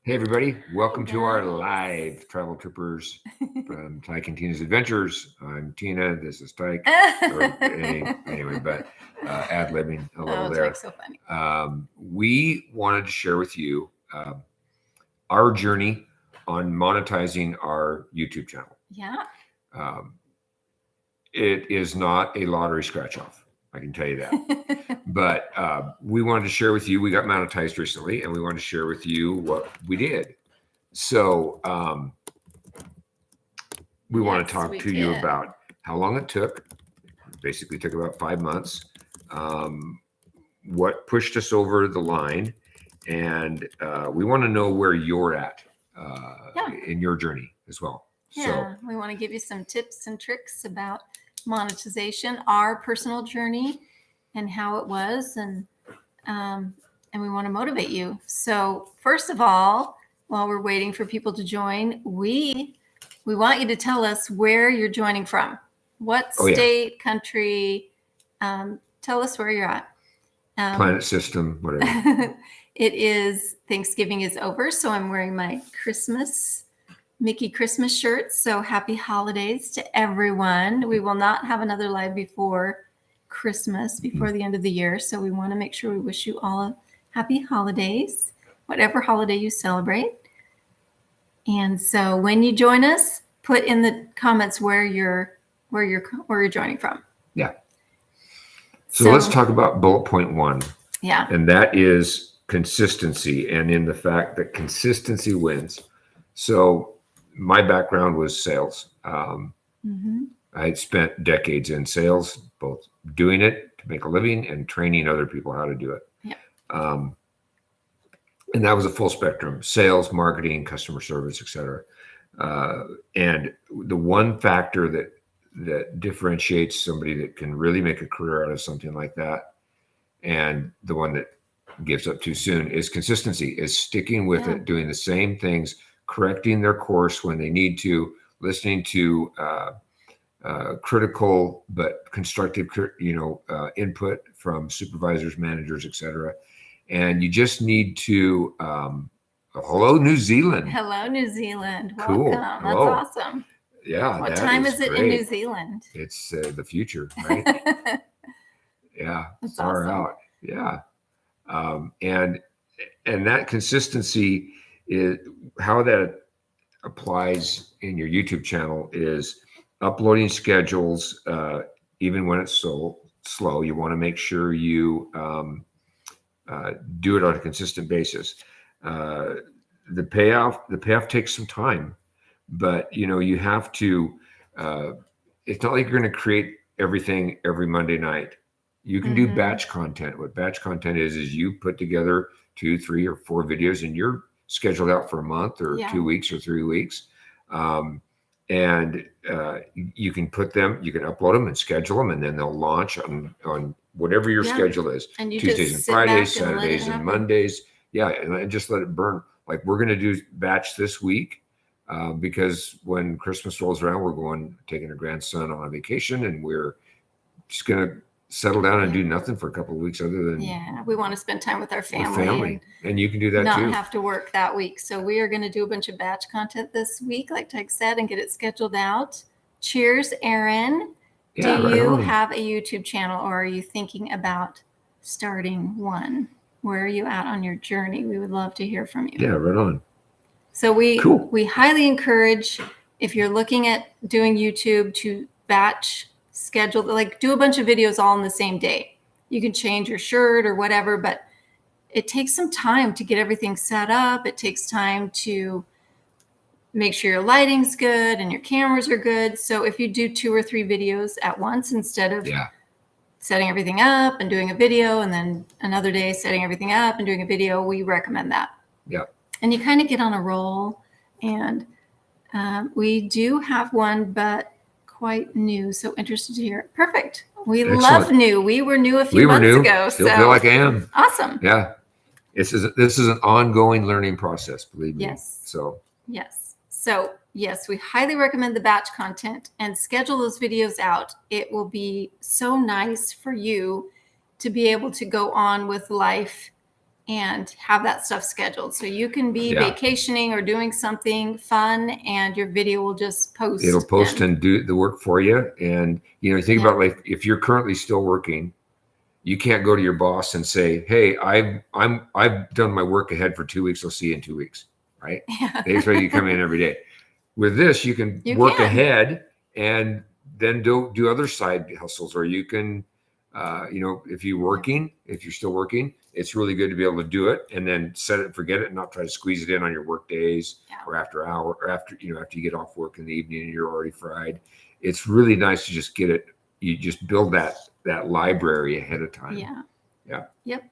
Hey, everybody. Welcome to our Guys. live Travel Troopers from Tyke and Tina's Adventures. I'm Tina. This is Tyke. Anyway, but ad-libbing a little Oh, there. Jake's so funny. We wanted to share with you our journey on monetizing our YouTube channel. Yeah. It is not a lottery scratch-off. I can tell you that. But we wanted to share with you, we got monetized recently, and we wanted to share with you what we did. So we want to talk to you about how long it took. Basically took about 5 months. What pushed us over the line. And we want to know where you're at in your journey as well. Yeah, we want to give you some tips and tricks about monetization, our personal journey, and how it was, and we want to motivate you. So first of all, while we're waiting for people to join, we want you to tell us where you're joining from. What state, country? Tell us where you're at. Planet system, whatever. It is Thanksgiving is over, so I'm wearing my Mickey Christmas shirt. So happy holidays to everyone. We will not have another live before Christmas, before the end of the year. So we want to make sure we wish you all happy holidays, whatever holiday you celebrate. And so when you join us, put in the comments where you're joining from. Yeah. So let's talk about bullet point 1. Yeah. And that is consistency, and in the fact that consistency wins. So my background was sales. I spent decades in sales, both doing it to make a living and training other people how to do it. Yeah. And that was a full spectrum: sales, marketing, customer service, etc. And the one factor that differentiates somebody that can really make a career out of something like that, and the one that gives up too soon, is consistency, is sticking with it, doing the same things, correcting their course when they need to, listening to critical but constructive, input from supervisors, managers, etc. And you just need to, hello, New Zealand. Hello, New Zealand. Cool. Welcome. Hello. That's awesome. Yeah. What time is it in New Zealand? It's the future, right? Yeah. That's far awesome. out. Yeah. And that consistency is how that applies in your YouTube channel is uploading schedules, even when it's so slow. You want to make sure you do it on a consistent basis. The payoff takes some time, but you have to. It's not like you're going to create everything every Monday night. You can do batch content. What batch content is you put together 2, 3, or 4 videos, and you're scheduled out for a month or 2 weeks or 3 weeks. And you can put them, you can upload them and schedule them, and then they'll launch on whatever your schedule is. And Tuesdays and Fridays, Saturdays and Mondays. Yeah, and just let it burn. Like we're going to do batch this week because when Christmas rolls around, we're taking our grandson on a vacation, and we're just going to settle down and do nothing for a couple of weeks other than we want to spend time with our family. And you can do that not too. Not have to work that week. So we are going to do a bunch of batch content this week, like Tyke said, and get it scheduled out. Cheers, Aaron. Yeah, do you have a YouTube channel, or are you thinking about starting one? Where are you at on your journey? We would love to hear from you. Yeah, right on. So we highly encourage, if you're looking at doing YouTube, to batch schedule, like do a bunch of videos all in the same day. You can change your shirt or whatever, but it takes some time to get everything set up. It takes time to make sure your lighting's good and your cameras are good. So if you do 2 or 3 videos at once, instead of setting everything up and doing a video and then another day setting everything up and doing a video, we recommend that. Yeah. And you kind of get on a roll. And we do have one, but quite new. So interested to hear it. Perfect. We love new. We were new a few months ago. Still feel like I am. Awesome. Yeah. This is an ongoing learning process, believe me. Yes. So yes, we highly recommend the batch content and schedule those videos out. It will be so nice for you to be able to go on with life and have that stuff scheduled. So you can be vacationing or doing something fun and your video will just post. It'll post and do the work for you. And, you know, think about like, if you're currently still working, you can't go to your boss and say, hey, I've done my work ahead for 2 weeks. I'll see you in 2 weeks. Right. They expect you to come in every day. With this, you can work ahead and then do other side hustles, or you can, you know, if you're still working, it's really good to be able to do it and then set it and forget it and not try to squeeze it in on your work days or after after you get off work in the evening and you're already fried. It's really nice to just get it. You just build that library ahead of time. Yeah. Yep.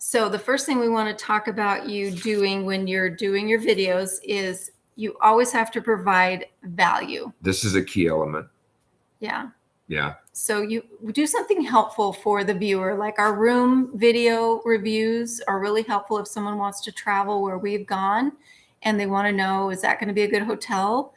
So the first thing we want to talk about you doing when you're doing your videos is you always have to provide value. This is a key element. Yeah. Yeah. So you do something helpful for the viewer, like our room video reviews are really helpful if someone wants to travel where we've gone and they want to know, is that going to be a good hotel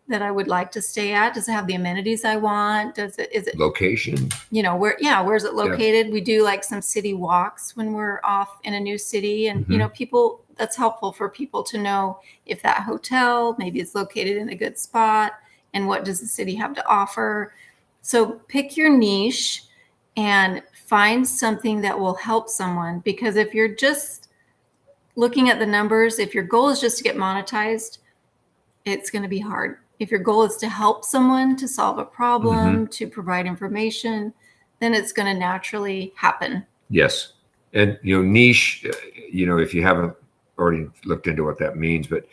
that I would like to stay at? Does it have the amenities I want? Is it location? You know, where's it located? We do like some city walks when we're off in a new city, and you know, that's helpful for people to know if that hotel maybe is located in a good spot and what does the city have to offer. So pick your niche and find something that will help someone, because if you're just looking at the numbers, if your goal is just to get monetized, it's going to be hard. If your goal is to help someone, to solve a problem, to provide information, then it's going to naturally happen. Yes. And, you know, niche, you know, if you haven't already looked into what that means, but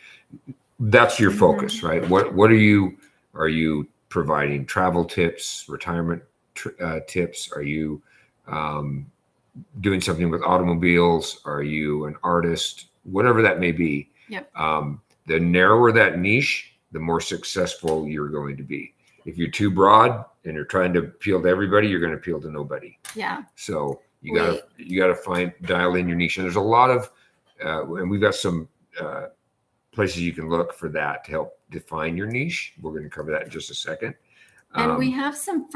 that's your focus, right? What are you providing? Travel tips, retirement tips? Are you doing something with automobiles? Are you an artist? Whatever that may be. Yep. The narrower that niche, the more successful you're going to be. If you're too broad and you're trying to appeal to everybody, you're going to appeal to nobody. Yeah. So you gotta dial in your niche. And there's a lot of, and we've got some places you can look for that to help define your niche. We're going to cover that in just a second. And we have some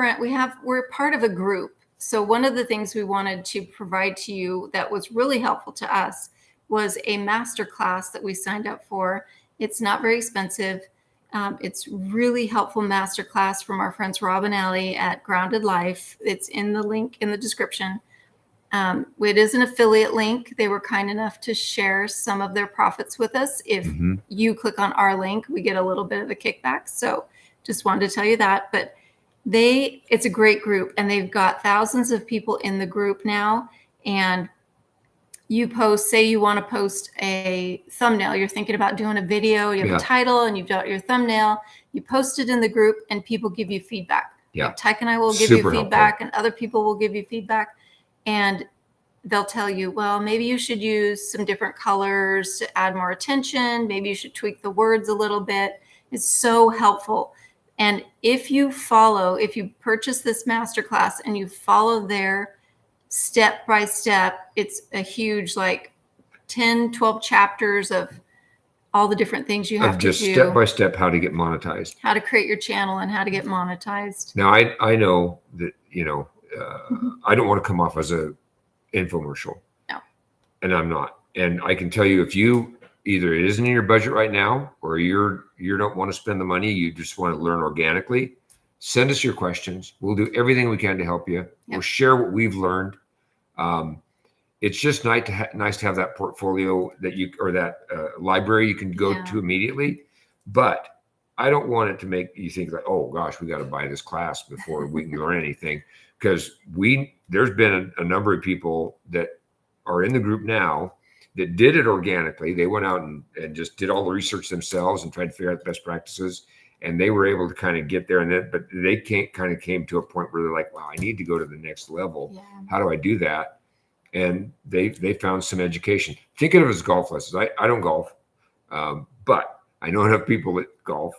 we're part of a group. So one of the things we wanted to provide to you that was really helpful to us was a masterclass that we signed up for. It's not very expensive. It's really helpful masterclass from our friends Rob and Allie at Grounded Life. It's in the link in the description. It is an affiliate link. They were kind enough to share some of their profits with us. If you click on our link, we get a little bit of a kickback. So just wanted to tell you that. But it's a great group, and they've got thousands of people in the group now. And say you want to post a thumbnail, you're thinking about doing a video, you have a title and you've got your thumbnail, you post it in the group and people give you feedback. Yeah. Tyke and I will give you feedback, and other people will give you feedback, and they'll tell you, well, maybe you should use some different colors to add more attention. Maybe you should tweak the words a little bit. It's so helpful. And if you purchase this masterclass and you follow their step by step, it's a huge, like 10, 12 chapters of all the different things you have to do. Just step by step how to get monetized. How to create your channel and how to get monetized. Now, I know that, you know, I don't want to come off as a infomercial. No. And I'm not. And I can tell you, if either it isn't in your budget right now, or you don't want to spend the money, you just want to learn organically, send us your questions. We'll do everything we can to help you. Yep. We'll share what we've learned. It's just nice to have that portfolio that library you can go to immediately. But I don't want it to make you think like, oh gosh, we got to buy this class before we can learn anything. Because there's been a number of people that are in the group now that did it organically. They went out and just did all the research themselves and tried to figure out the best practices. And they were able to kind of get there, but they came to a point where they're like, wow, I need to go to the next level. Yeah. How do I do that? And they found some education. Think of it as golf lessons. I don't golf, but I know enough people that golf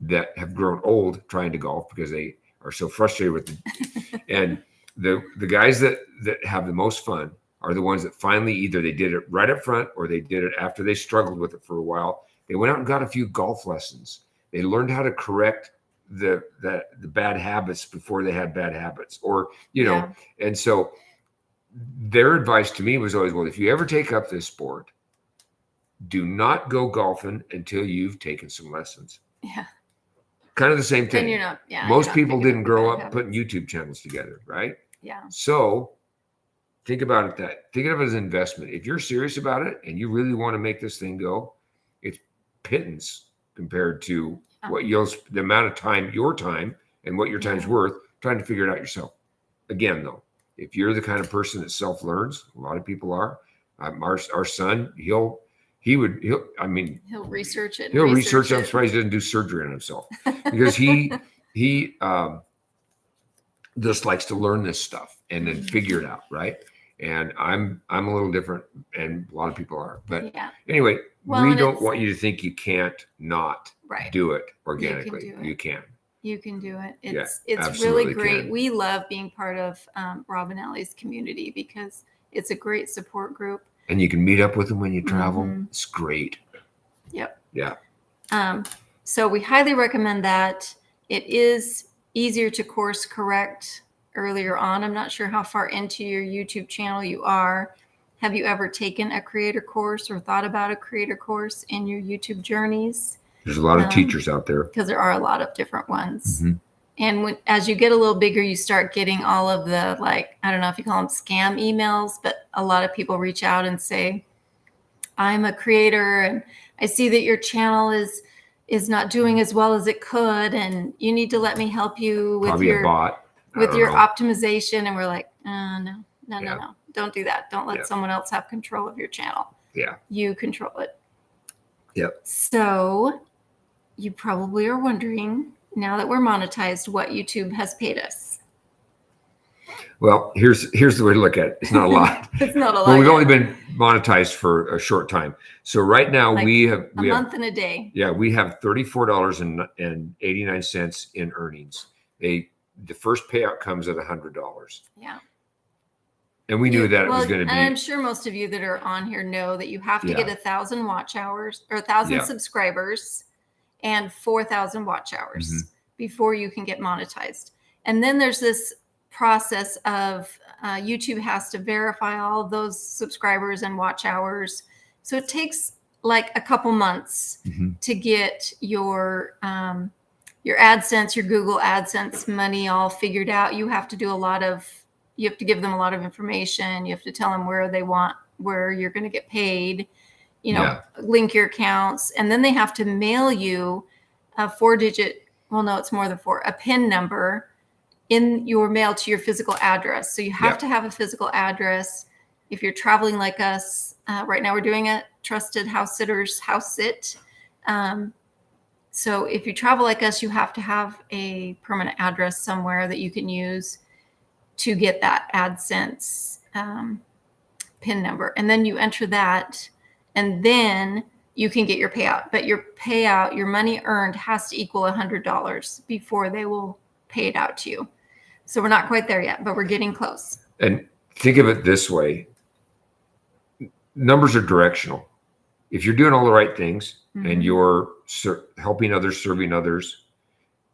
that have grown old trying to golf because they are so frustrated with it. And the guys that have the most fun are the ones that finally either they did it right up front or they did it after they struggled with it for a while. They went out and got a few golf lessons. They learned how to correct the bad habits before they had bad habits, or, you know, and so their advice to me was always, well, if you ever take up this sport, do not go golfing until you've taken some lessons. Yeah. Kind of the same thing. And you're not, most people didn't grow up putting YouTube channels together, right? Yeah. So think about it think of it as an investment. If you're serious about it and you really want to make this thing go, it's pittance compared to what the amount of time, your time, and what your time's worth trying to figure it out yourself. Again, though, if you're the kind of person that self-learns, a lot of people are. Our son, he'll research it. He'll research it. I'm surprised he doesn't do surgery on himself because he just likes to learn this stuff and then figure it out, right? And I'm a little different, and a lot of people are. But anyway, we don't want you to think you can't not do it organically. You can. You can do it. It's really great. We love being part of Rob and Allie's community because it's a great support group. And you can meet up with them when you travel. It's great. Yep. Yeah. So we highly recommend that. It is easier to course correct earlier on. I'm not sure how far into your YouTube channel you are. Have you ever taken a creator course or thought about a creator course in your YouTube journeys? There's a lot of teachers out there. Because there are a lot of different ones. And as you get a little bigger, you start getting all of the, like, I don't know if you call them scam emails, but a lot of people reach out and say, I'm a creator and I see that your channel is not doing as well as it could, and you need to let me help you with Probably a bot. With your optimization. And we're like, no, don't do that. Don't let someone else have control of your channel. Yeah. You control it. Yep. So you probably are wondering, now that we're monetized, what YouTube has paid us. Well, here's the way to look at it. It's not a lot. It's not a lot. Well, we've only been monetized for a short time. So right now we have a month and a day. Yeah, we have $34.89 in earnings. The first payout comes at $100. Yeah. And we knew that it was going to be. And I'm sure most of you that are on here know that you have to get 1,000 watch hours or 1,000 subscribers and 4,000 watch hours before you can get monetized. And then there's this process of YouTube has to verify all of those subscribers and watch hours. So it takes like a couple months to get your AdSense, your Google AdSense money all figured out. You have to give them a lot of information. You have to tell them where you're going to get paid, link your accounts. And then they have to mail you a 4-digit, well, no, it's more than 4, a PIN number in your mail to your physical address. So you have to have a physical address. If you're traveling like us, right now we're doing a trusted house sitters house sit. So if you travel like us, you have to have a permanent address somewhere that you can use to get that AdSense PIN number. And then you enter that, and then you can get your payout. But your payout, your money earned, has to equal $100 before they will pay it out to you. So we're not quite there yet, but we're getting close. And think of it this way. Numbers are directional. If you're doing all the right things and you're helping others, serving others,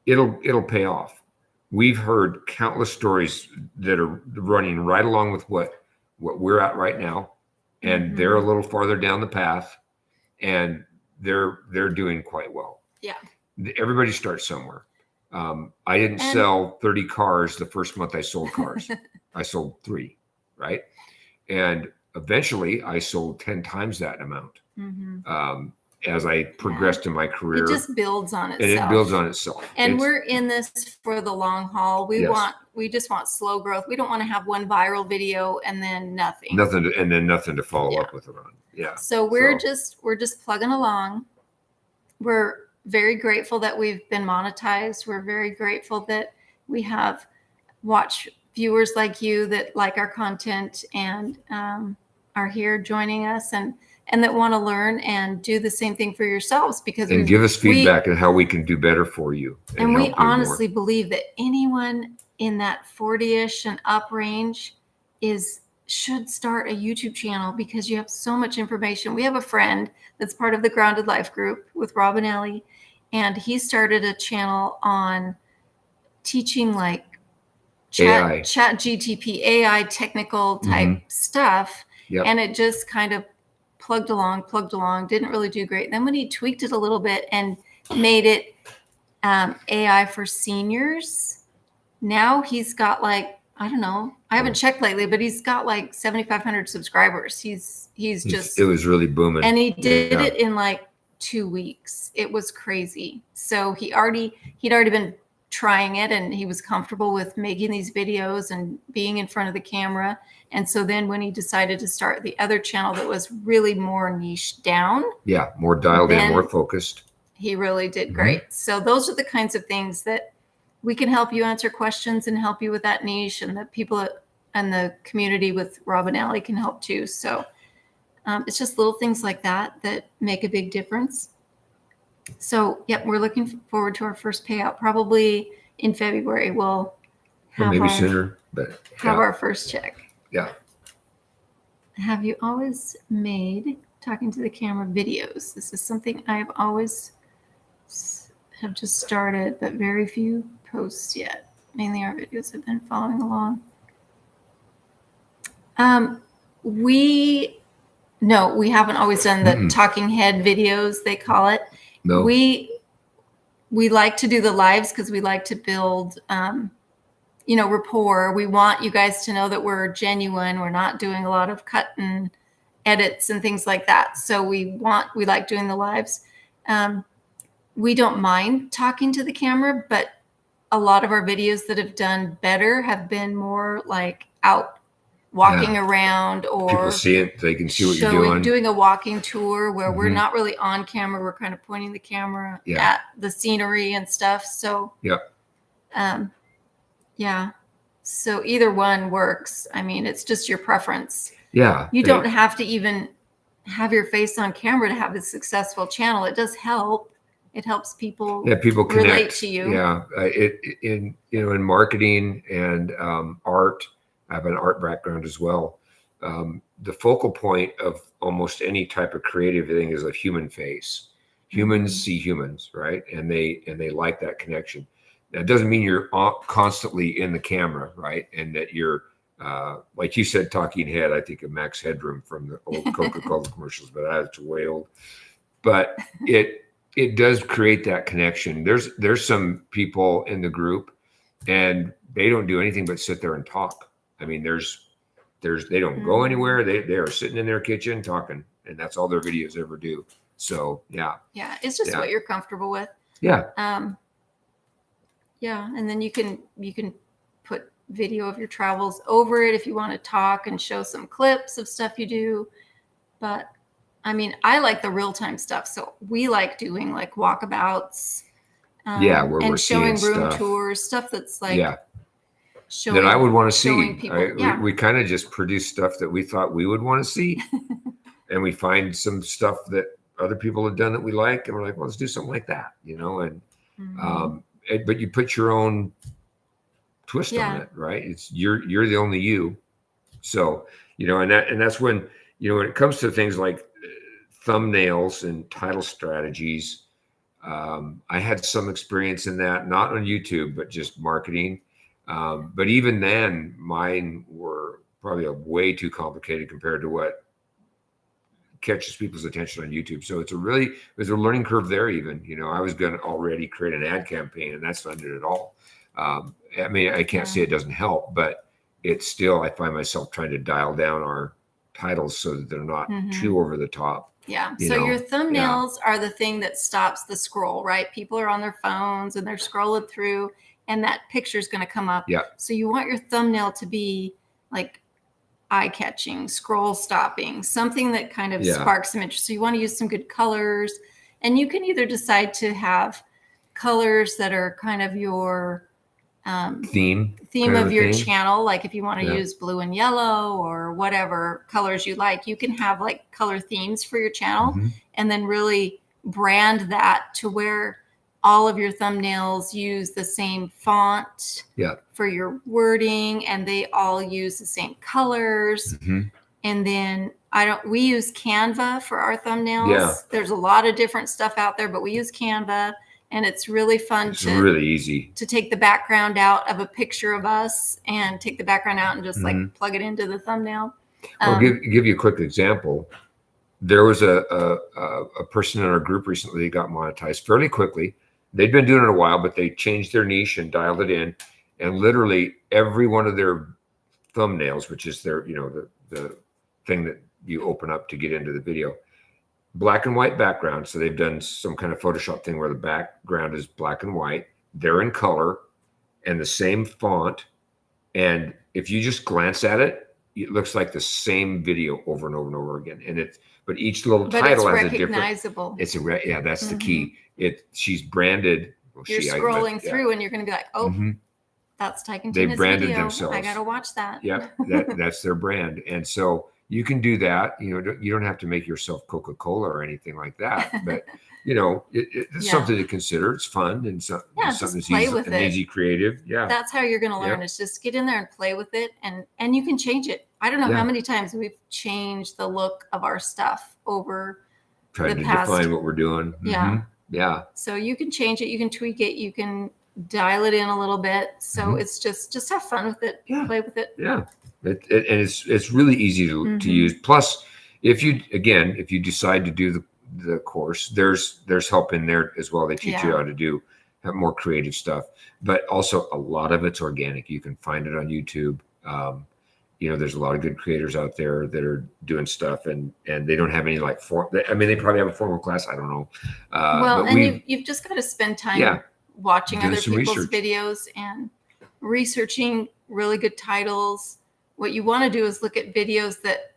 it'll pay off. We've heard countless stories that are running right along with what we're at right now, and they're a little farther down the path, and they're doing quite well. Yeah. Everybody starts somewhere. I didn't sell 30 cars the first month I sold cars. I sold 3, right? And eventually I sold 10 times that amount. As I progressed in my career. It just builds on itself. And it builds on itself. And we're in this for the long haul. We just want slow growth. We don't want to have one viral video and then nothing. Nothing to follow up with it on. Yeah. So we're just plugging along. We're very grateful that we've been monetized. We're very grateful that we have viewers like you that like our content and are here joining us and that want to learn and do the same thing for yourselves, because give us feedback on how we can do better for you. And we honestly believe that anyone in that 40-ish and up range should start a YouTube channel, because you have so much information. We have a friend that's part of the Grounded Life group with Rob and Ellie, and he started a channel on teaching like AI. chat GTP, AI technical type stuff. Yep. And it just kind of plugged along, didn't really do great. Then when he tweaked it a little bit and made it AI for seniors, now he's got like, I don't know, I haven't checked lately, but he's got like 7,500 subscribers. He's just, it was really booming. And he did it in like 2 weeks. It was crazy. So he'd already been trying it, and he was comfortable with making these videos and being in front of the camera. And so then when he decided to start the other channel that was really more niche down, more dialed in, more focused, he really did great. So those are the kinds of things that we can help you answer questions and help you with that niche, and the people and the community with Rob and Allie can help too. So it's just little things like that that make a big difference. So, yep, we're looking forward to our first payout. Probably in February, we'll have maybe sooner, but have our first check. Yeah. Have you always made talking to the camera videos? This is something I've always have just started, but very few posts yet. Mainly our videos have been following along. We haven't always done the talking head videos, they call it. No. We like to do the lives because we like to build, rapport. We want you guys to know that we're genuine. We're not doing a lot of cut and edits and things like that. So we like doing the lives. We don't mind talking to the camera, but a lot of our videos that have done better have been more like out walking around, or people see it, they can see what you're doing a walking tour where we're not really on camera, we're kind of pointing the camera at the scenery and stuff. So so either one works. I mean, it's just your preference. You don't have to even have your face on camera to have a successful channel. It does help. It helps people people connect, relate to you. In marketing and art. I have an art background as well. The focal point of almost any type of creative thing is a human face. Humans see humans, right? And they like that connection. That doesn't mean you're constantly in the camera, right? And that you're, like you said, talking head. I think of Max Headroom from the old Coca-Cola commercials, but that's way old. But it does create that connection. There's some people in the group, and they don't do anything but sit there and talk. I mean, they don't go anywhere. They are sitting in their kitchen talking, and that's all their videos ever do. So it's just what you're comfortable with. And then you can put video of your travels over it if you want to talk and show some clips of stuff you do. But I mean, I like the real-time stuff, so we like doing like walkabouts, where and we're showing seeing room stuff. tours, stuff that's like that I would want to see. People, we kind of just produce stuff that we thought we would want to see, and we find some stuff that other people have done that we like, and we're like, well, let's do something like that, and but you put your own twist on it, right? It's you're the only you. So and that's when when it comes to things like thumbnails and title strategies, I had some experience in that, not on YouTube, but just marketing. But even then, mine were probably way too complicated compared to what catches people's attention on YouTube. So there's a learning curve there. Even I was going to already create an ad campaign, and that's not it at all. I mean, I can't say it doesn't help, but it's still, I find myself trying to dial down our titles so that they're not too over the top. So your thumbnails are the thing that stops the scroll, right? People are on their phones and they're scrolling through, and that picture is going to come up. So you want your thumbnail to be like eye-catching, scroll stopping, something that kind of sparks some interest. So you want to use some good colors, and you can either decide to have colors that are kind of your theme of your channel. Like if you want to use blue and yellow or whatever colors you like, you can have like color themes for your channel, and then really brand that to where all of your thumbnails use the same font for your wording, and they all use the same colors. And then we use Canva for our thumbnails. There's a lot of different stuff out there, but we use Canva, And it's really fun really easy to take the background out of a picture of us and take the background out and just like plug it into the thumbnail. I'll give you a quick example. There was a person in our group recently that got monetized fairly quickly. They'd been doing it a while, but they changed their niche and dialed it in. And literally every one of their thumbnails, which is their, the thing that you open up to get into the video, black and white background. So they've done some kind of Photoshop thing where the background is black and white. They're in color and the same font. And if you just glance at it, it looks like the same video over and over and over again. And but each little title has a different. It's that's the key. She's branded. Well, you're scrolling through and you're going to be like, oh, that's Tyke they branded video. Themselves. I got to watch that. Yeah, that's their brand. And so you can do that. You don't have to make yourself Coca-Cola or anything like that. But it's something to consider. It's fun and something that's easy, creative. Yeah, that's how you're going to learn. Is just get in there and play with it, and you can change it. I don't know how many times we've changed the look of our stuff over trying to define what we're doing. Yeah. So you can change it. You can tweak it. You can dial it in a little bit. So it's just have fun with it. Yeah. Play with it. Yeah. And it's really easy to use. Plus, if you decide to do the course, there's help in there as well. They teach you how to have more creative stuff, but also a lot of it's organic. You can find it on YouTube. There's a lot of good creators out there that are doing stuff and they don't have any they probably have a formal class. I don't know. And you've just got to spend time watching other people's videos and researching really good titles. What you want to do is look at videos that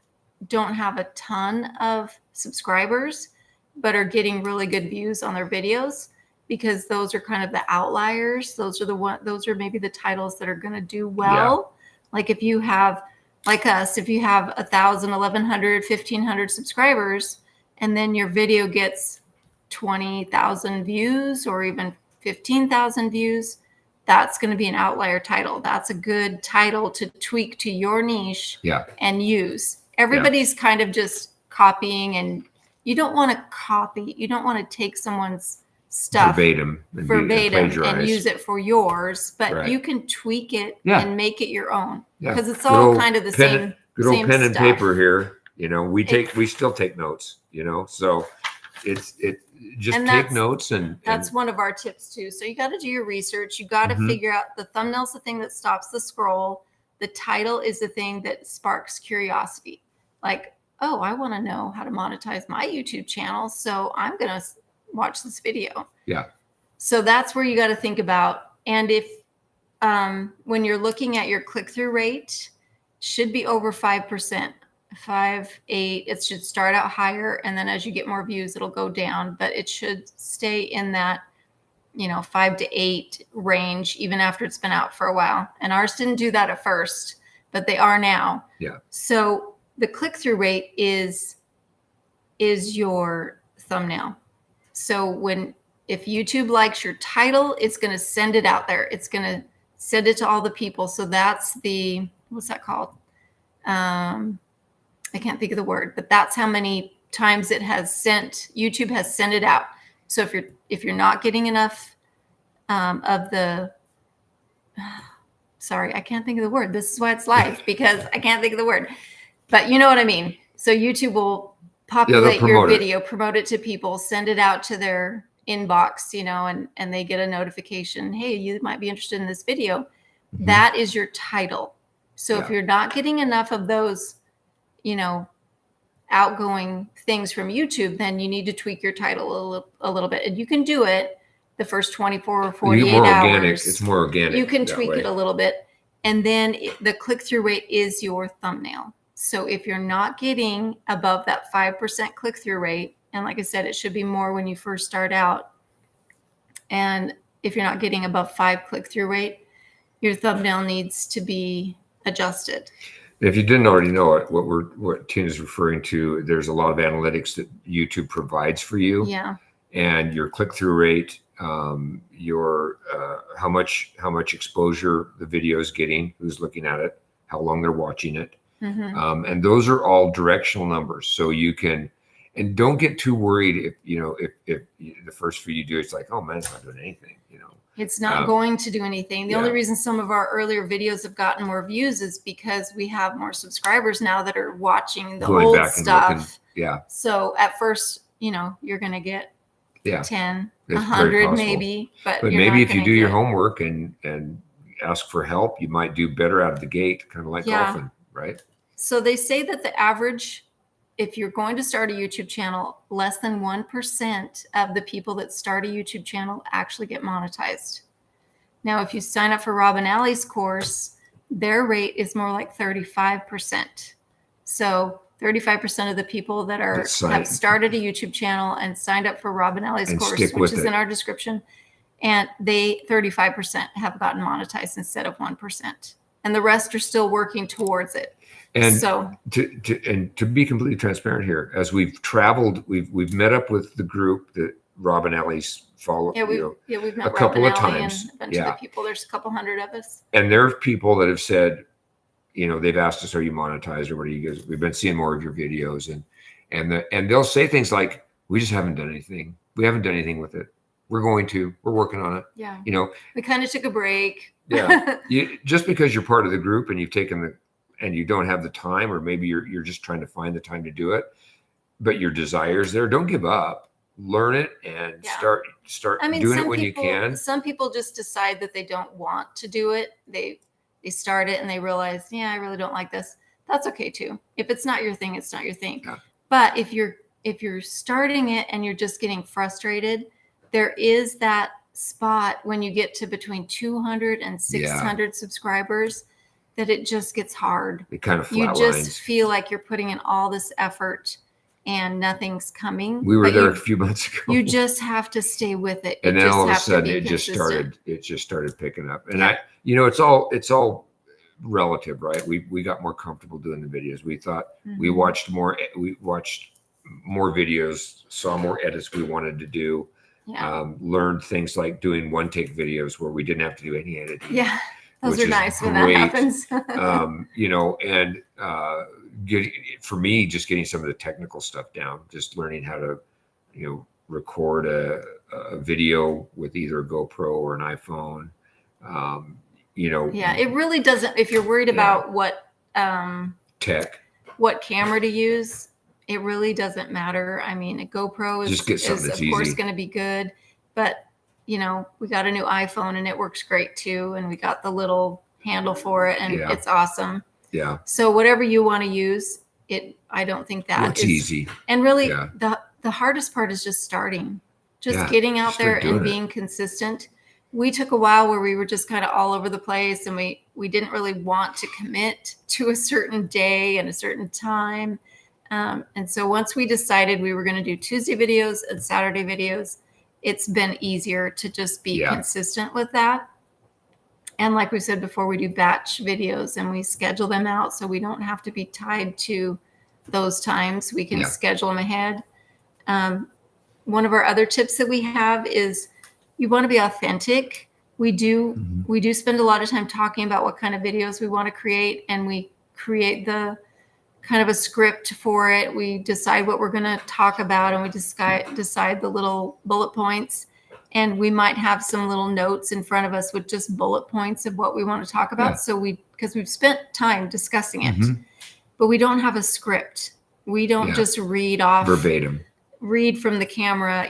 don't have a ton of subscribers, but are getting really good views on their videos, because those are kind of the outliers. Those are maybe the titles that are going to do well. Like if you have, like us, if you have 1,000, 1,100, 1,500 subscribers, and then your video gets 20,000 views or even 15,000 views, that's going to be an outlier title. That's a good title to tweak to your niche and use. Everybody's kind of just copying, and you don't want to copy. You don't want to take someone's stuff verbatim and use it for yours, but you can tweak it and make it your own, because it's all kind of the same. Good old pen and paper here. We still take notes. So take notes and that's one of our tips too. So you got to do your research. You got to figure out the thumbnail's the thing that stops the scroll. The title is the thing that sparks curiosity. Like, oh, I want to know how to monetize my YouTube channel, so I'm going to watch this video. Yeah. So that's where you got to think about. And if when you're looking at your click-through rate, should be over 5%. 5, 8, it should start out higher, and then as you get more views it'll go down, but it should stay in that 5 to 8 range even after it's been out for a while. And ours didn't do that at first, but they are now. So the click-through rate is your thumbnail. So if YouTube likes your title, it's going to send it out there. It's going to send it to all the people. So that's what's that called? I can't think of the word, but that's how many times YouTube has sent it out. So if you're not getting enough sorry, I can't think of the word. This is why it's live, because I can't think of the word, but you know what I mean. So YouTube will populate your video, promote it to people, send it out to their inbox, and they get a notification. Hey, you might be interested in this video. That is your title. So if you're not getting enough of those, outgoing things from YouTube, then you need to tweak your title a little bit. And you can do it the first 24 or 48 hours. It's more organic. You can tweak it a little bit. And then the click-through rate is your thumbnail. So if you're not getting above that 5% click-through rate, and like I said, it should be more when you first start out. And if you're not getting above 5 click-through rate, your thumbnail needs to be adjusted. If you didn't already know it, what Tina's referring to, there's a lot of analytics that YouTube provides for you. Yeah. And your click-through rate, your how much exposure the video is getting, who's looking at it, how long they're watching it. And those are all directional numbers. So you can, And don't get too worried if, if the first few you do, it's like, oh man, it's not doing anything, It's not going to do anything. The only reason some of our earlier videos have gotten more views is because we have more subscribers now that are watching the going old back and stuff. looking, yeah. So at first, you're going to get 10, It's 100 maybe, but maybe if you do your homework and ask for help, you might do better out of the gate, kind of like golfing, right? So they say that the average, if you're going to start a YouTube channel, less than 1% of the people that start a YouTube channel actually get monetized. Now, if you sign up for Rob and Allie's course, their rate is more like 35%. So 35% of the people that have started a YouTube channel and signed up for Rob and Allie's course, which is in our description, and 35% have gotten monetized instead of 1%. And the rest are still working towards it. And so to be completely transparent here, as we've traveled, we've met up with the group that Rob and Allie's follow. We've met a couple of times. And a bunch of the people. There's a couple hundred of us. And there are people that have said, they've asked us, "Are you monetized, or what are you guys?" We've been seeing more of your videos, and they'll say things like, "We just haven't done anything. We haven't done anything with it. We're working on it." Yeah. We kind of took a break. Yeah. Just because you're part of the group and you've taken and you don't have the time, or maybe you're just trying to find the time to do it, but your desire's there, don't give up. Learn it and start doing it when you can. Some people just decide that they don't want to do it. They start it and they realize, I really don't like this. That's okay too. If it's not your thing, it's not your thing. Yeah. But if you're starting it and you're just getting frustrated, there is that spot when you get to between 200 and 600 subscribers that it just gets hard. It kind of flatlines. You just feel like you're putting in all this effort and nothing's coming. We were there a few months ago. You just have to stay with it. And then all of a sudden it just started picking up. And it's all relative, right? We got more comfortable doing the videos. We thought we watched more videos, saw more edits we wanted to do. Yeah. Learned things like doing one take videos where we didn't have to do any editing. Yeah. Those are nice when that happens. For me, just getting some of the technical stuff down, just learning how to, record a video with either a GoPro or an iPhone. It really doesn't. If you're worried about what camera to use, it really doesn't matter. I mean, a GoPro is of course going to be good, but we got a new iPhone and it works great too. And we got the little handle for it and it's awesome. Yeah. So whatever you want to use, I don't think that's easy. And really the hardest part is just starting, getting out there and being consistent. We took a while where we were just kind of all over the place and we didn't really want to commit to a certain day and a certain time. And so once we decided we were going to do Tuesday videos and Saturday videos, it's been easier to just be consistent with that. And like we said before, we do batch videos and we schedule them out so we don't have to be tied to those times. We can schedule them ahead. One of our other tips that we have is you want to be authentic. We do spend a lot of time talking about what kind of videos we want to create, and we create the kind of a script for it. We decide what we're going to talk about and we decide the little bullet points. And we might have some little notes in front of us with just bullet points of what we want to talk about. Yeah. So because we've spent time discussing it, but we don't have a script. We don't just read off verbatim, read from the camera.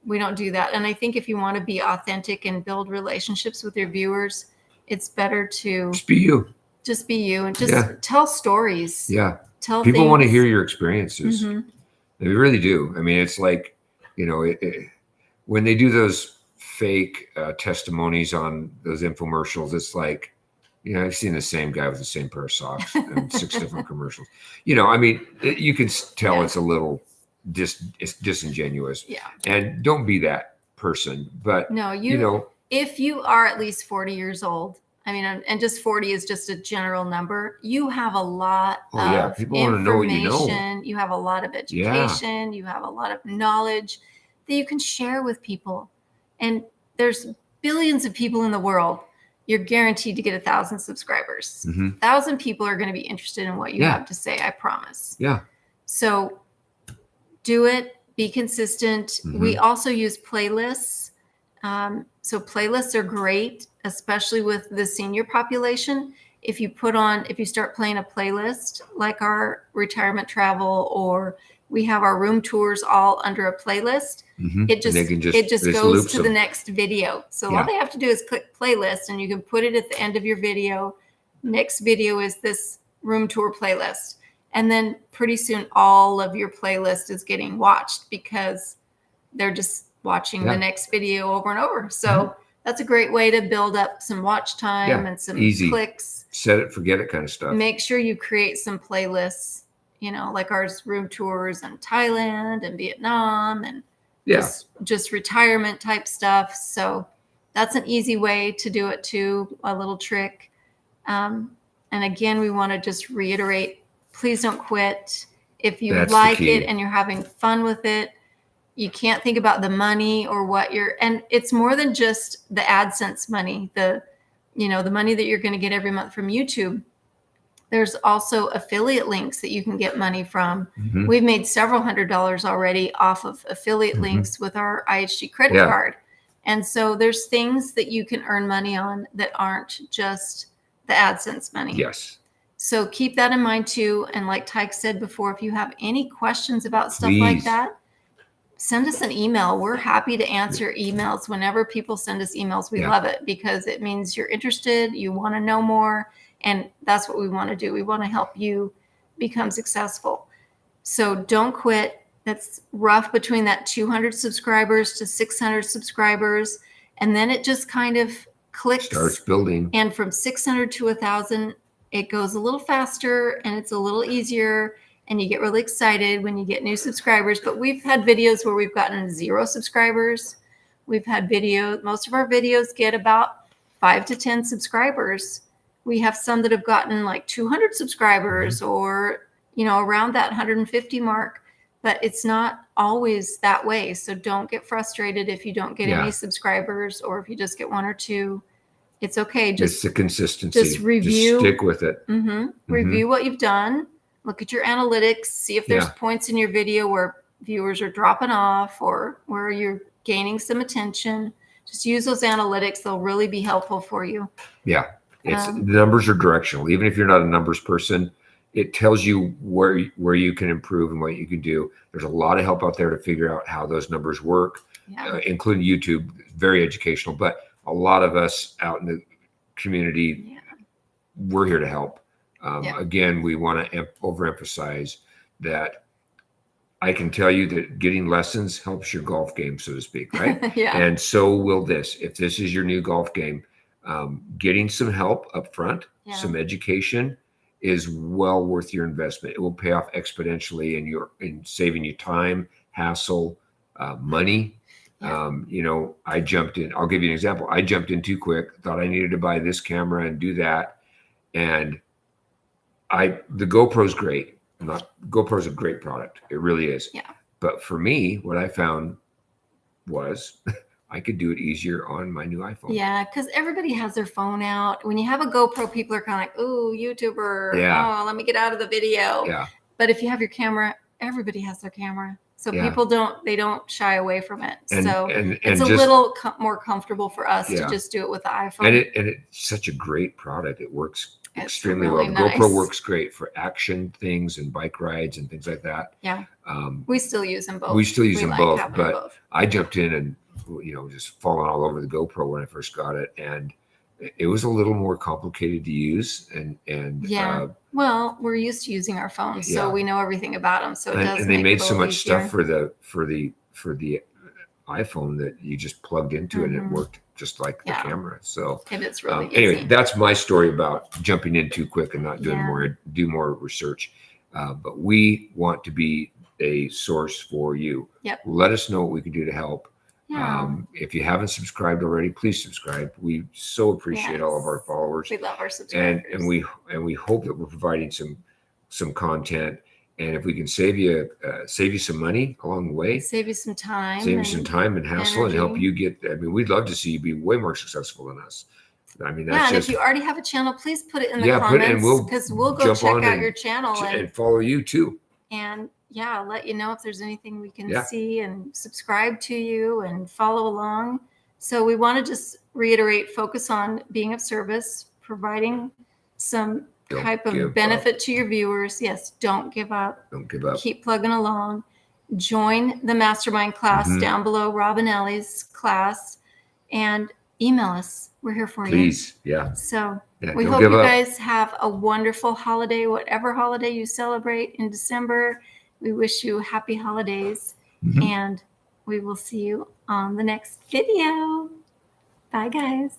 We don't do that. And I think if you want to be authentic and build relationships with your viewers, it's better to just be you. Just be you and just tell stories. Yeah. Tell people things. Want to hear your experiences. They really do. I mean, it's like, when they do those fake testimonies on those infomercials, it's like, I've seen the same guy with the same pair of socks in 6 different commercials. I mean, you can tell it's a little it's disingenuous. Yeah. And don't be that person. But no, if you are at least 40 years old, I mean, and just 40 is just a general number. You have a lot of people want to know what you know. You have a lot of education. You have a lot of knowledge that you can share with people. And there's billions of people in the world. You're guaranteed to get 1,000 subscribers. 1,000 people are going to be interested in what you have to say. I promise. Yeah. So do it, be consistent. We also use playlists. So playlists are great, especially with the senior population. If you start playing a playlist like our retirement travel, or we have our room tours all under a playlist, it just goes to the next video. So all they have to do is click playlist, and you can put it at the end of your video. Next video is this room tour playlist. And then pretty soon all of your playlist is getting watched because they're just watching the next video over and over. So that's a great way to build up some watch time and some clicks. Set it, forget it kind of stuff. Make sure you create some playlists, like our room tours in Thailand and Vietnam, and just retirement type stuff. So that's an easy way to do it too, a little trick. And again, we want to just reiterate, please don't quit. If you like it and you're having fun with it, you can't think about the money or and it's more than just the AdSense money, the money that you're going to get every month from YouTube. There's also affiliate links that you can get money from. We've made several $100s already off of affiliate links with our IHG credit card. And so there's things that you can earn money on that aren't just the AdSense money. Yes. So keep that in mind too. And like Tyke said before, if you have any questions about stuff like that, send us an email. We're happy to answer emails. Whenever people send us emails, we love it because it means you're interested, you want to know more, and that's what we want to do. We want to help you become successful. So don't quit. That's rough between that 200 subscribers to 600 subscribers, and then it just kind of clicks, starts building. And from 600 to 1,000, it goes a little faster and it's a little easier. And you get really excited when you get new subscribers. But we've had videos where we've gotten 0 subscribers. We've had most of our videos get about 5 to 10 subscribers. We have some that have gotten like 200 subscribers or, around that 150 mark. But it's not always that way. So don't get frustrated if you don't get any subscribers, or if you just get 1 or 2. It's okay. Just the consistency. Just review. Just stick with it. Review what you've done. Look at your analytics, see if there's points in your video where viewers are dropping off or where you're gaining some attention. Just use those analytics. They'll really be helpful for you. Yeah. The numbers are directional. Even if you're not a numbers person, it tells you where you can improve and what you can do. There's a lot of help out there to figure out how those numbers work, including YouTube. Very educational. But a lot of us out in the community, we're here to help. Again, we want to overemphasize that I can tell you that getting lessons helps your golf game, so to speak, right? And so will this. If this is your new golf game, getting some help up front, some education is well worth your investment. It will pay off exponentially in saving you time, hassle, money. I jumped in. I'll give you an example. I jumped in too quick, thought I needed to buy this camera and do that. And the GoPro's great. GoPro's a great product. It really is. Yeah. But for me, what I found was I could do it easier on my new iPhone. Yeah, because everybody has their phone out. When you have a GoPro, people are kind of like, "Ooh, YouTuber. Oh, let me get out of the video." Yeah. But if you have your camera, everybody has their camera. So people don't shy away from it. And it's a little more comfortable for us to just do it with the iPhone. And it's such a great product. It works extremely well. Nice. GoPro works great for action things and bike rides and things like that. Yeah. We still use them both. We still use them both, but I jumped in and just falling all over the GoPro when I first got it, and it was a little more complicated to use. And well, we're used to using our phones, so we know everything about them. So it does. And they made so much stuff for the iPhone that you just plugged into it and it worked just like the camera. So it's really easy. Anyway, that's my story about jumping in too quick and not doing do more research. But we want to be a source for you. Yep. Let us know what we can do to help. Yeah. If you haven't subscribed already, please subscribe. We so appreciate all of our followers. We love our subscribers. And we hope that we're providing some content. And if we can save you some money along the way, save you some time, and hassle, and help you get. I mean, we'd love to see you be way more successful than us. I mean, that's and if you already have a channel, please put it in the comments, because we'll go check out your channel and follow you too. And yeah, let you know if there's anything we can Yeah. see, and subscribe to you and follow along. So we want to just reiterate, focus on being of service, providing some type of benefit to your viewers. Yes, don't give up. Don't give up. Keep plugging along. Join the mastermind class down below, Rob and Ellie's class, and email us. We're here for you. Please. Yeah. So we hope you guys have a wonderful holiday, whatever holiday you celebrate in December. We wish you happy holidays, and we will see you on the next video. Bye, guys.